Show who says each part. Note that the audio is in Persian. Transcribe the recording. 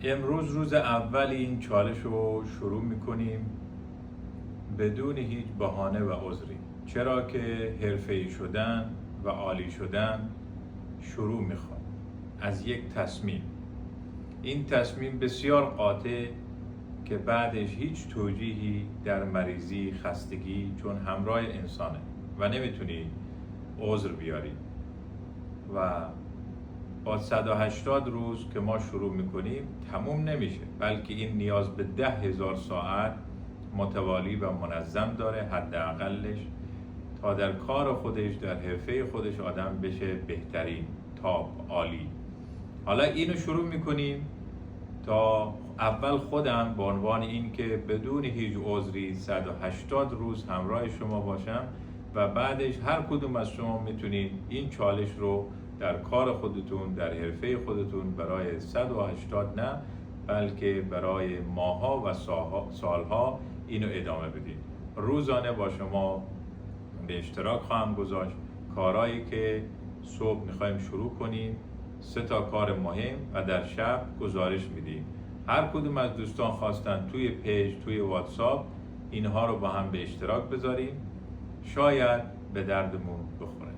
Speaker 1: امروز روز اول این چالش رو شروع میکنیم بدون هیچ بهانه و عذری، چرا که حرفه‌ای شدن و عالی شدن شروع میخواد از یک تصمیم. این تصمیم بسیار قاطع که بعدش هیچ توجیهی در مریضی، خستگی، چون همراه انسانه و نمیتونی عذر بیاری و با 180 روز که ما شروع میکنیم تموم نمیشه، بلکه این نیاز به 10,000 ساعت متوالی و منظم داره حداقلش، تا در کار خودش، در حرفه خودش آدم بشه بهترین، تاپ، عالی. حالا اینو شروع میکنیم تا اول خودم به عنوان این که بدون هیچ عذری 180 روز همراه شما باشم و بعدش هر کدوم از شما میتونید این چالش رو در کار خودتون، در حرفه خودتون برای 180 نه بلکه برای ماها و سالها اینو ادامه بدید. روزانه با شما به اشتراک خواهم گذاشت کارهایی که صبح میخوایم شروع کنیم، 3 کار مهم و در شب گزارش میدیم. هر کدوم از دوستان خواستن توی پیج، توی واتساپ اینها رو با هم به اشتراک بذاریم، شاید به دردمون بخوره.